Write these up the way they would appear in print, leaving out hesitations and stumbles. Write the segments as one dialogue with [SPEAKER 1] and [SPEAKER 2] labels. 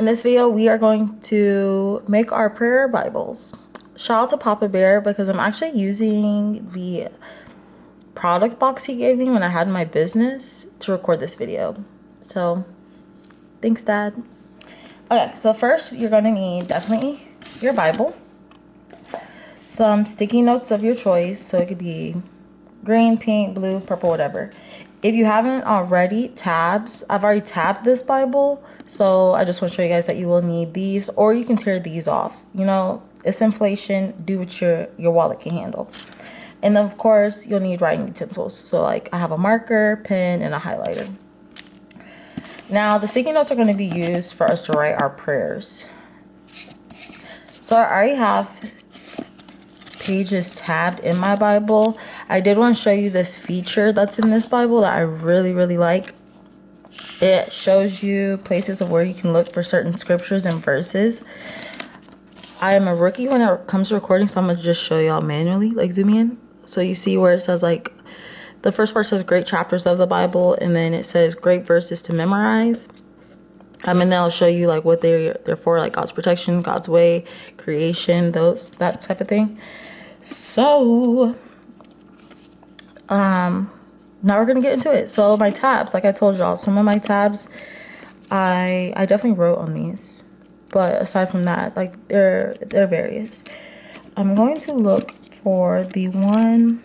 [SPEAKER 1] this video, we are going to make our prayer Bibles. Shout out to Papa Bear because I'm actually using the product box he gave me when I had my business to record this video. So, thanks, Dad. Okay, so first you're going to need definitely your Bible, some sticky notes of your choice, so it could be green, pink, blue, purple, whatever. If you haven't already, tabs. I've already tabbed this Bible, so I just want to show you guys that you will need these, or you can tear these off. You know, it's inflation. Do what your wallet can handle. And then, of course, you'll need writing utensils. So, like, I have a marker, pen, and a highlighter. Now, the sticky notes are going to be used for us to write our prayers. So, I already have pages tabbed in my Bible. I did want to show you this feature that's in this Bible that I really like. It shows you places of where you can look for certain scriptures and verses. I am a rookie when it comes to recording, so I'm going to just show y'all manually, like zoom in. So you see where it says, like, the first part says great chapters of the Bible, and then it says great verses to memorize. And then I'll show you like what they're for, like God's protection, God's way, creation, that type of thing. So now we're gonna get into it. So my tabs, like I told y'all, some of my tabs I definitely wrote on these, but aside from that, like they're various. I'm going to look for the one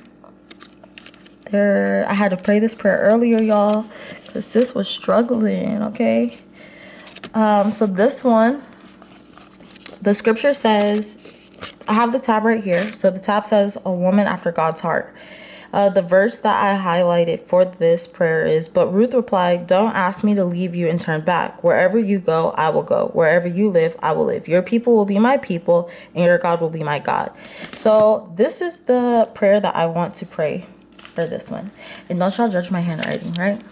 [SPEAKER 1] there. I had to pray this prayer earlier, y'all, because this was struggling. Okay, so this one, the scripture says, I have the tab right here. So the tab says, a woman after God's heart. The verse that I highlighted for this prayer is, but Ruth replied, don't ask me to leave you and turn back. Wherever you go, I will go. Wherever you live, I will live. Your people will be my people, and your God will be my God. So this is the prayer that I want to pray for this one. And don't y'all judge my handwriting, right?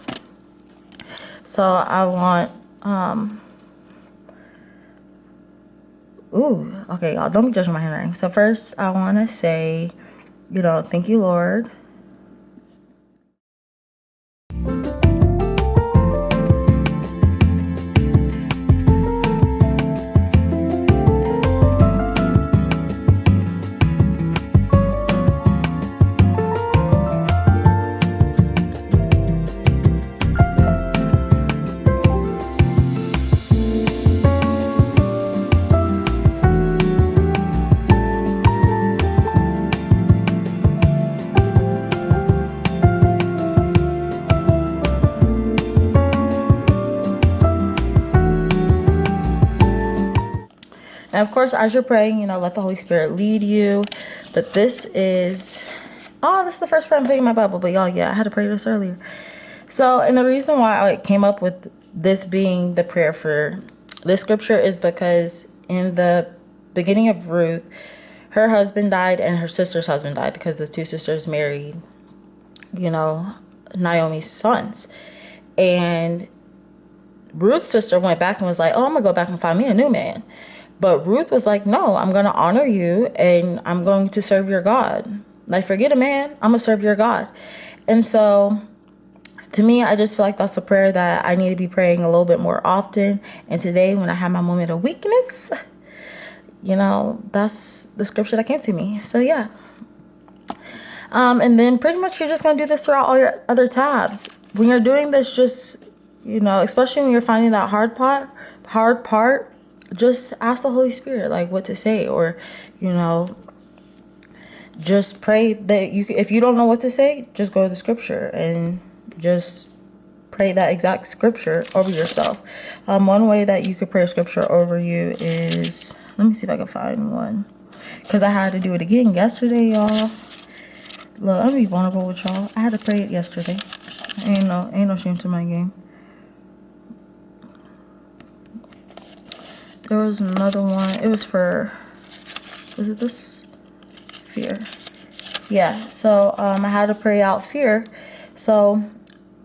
[SPEAKER 1] So I want, ooh, okay, y'all, don't be judging my handwriting. So first, I want to say, you know, thank you, Lord. And of course, as you're praying, you know, let the Holy Spirit lead you. But this is, this is the first prayer I'm praying in my Bible. But y'all, yeah, I had to pray this earlier. So, and the reason why I came up with this being the prayer for this scripture is because in the beginning of Ruth, her husband died and her sister's husband died, because the two sisters married, you know, Naomi's sons. And Ruth's sister went back and was like, oh, I'm going to go back and find me a new man. But Ruth was like, no, I'm going to honor you and I'm going to serve your God. Like, forget a man, I'm going to serve your God. And so to me, I just feel like that's a prayer that I need to be praying a little bit more often. And today, when I had my moment of weakness, you know, that's the scripture that came to me. So yeah. And then pretty much you're just going to do this throughout all your other tabs. When you're doing this, just, you know, especially when you're finding that hard part, just ask the Holy Spirit, like, what to say, or, you know, just pray that if you don't know what to say, just go to the scripture and just pray that exact scripture over yourself. One way that you could pray a scripture over you is, let me see if I can find one, because I had to do it again yesterday, y'all. Look, I'm gonna be vulnerable with y'all. I had to pray it yesterday. Ain't no shame to my game. There was another one. It was for, was it this? Fear. Yeah, so I had to pray out fear. So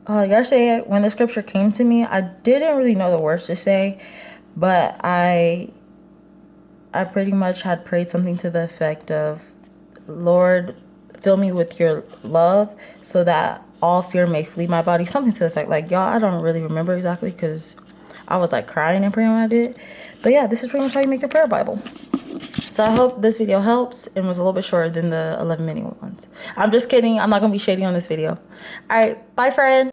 [SPEAKER 1] yesterday when the scripture came to me, I didn't really know the words to say, but I pretty much had prayed something to the effect of, Lord, fill me with your love so that all fear may flee my body. Something to the effect, like, y'all, I don't really remember exactly because I was like crying and praying when I did. But yeah, this is pretty much how you make your prayer Bible. So I hope this video helps and was a little bit shorter than the 11-minute ones. I'm just kidding. I'm not going to be shady on this video. All right. Bye, friend.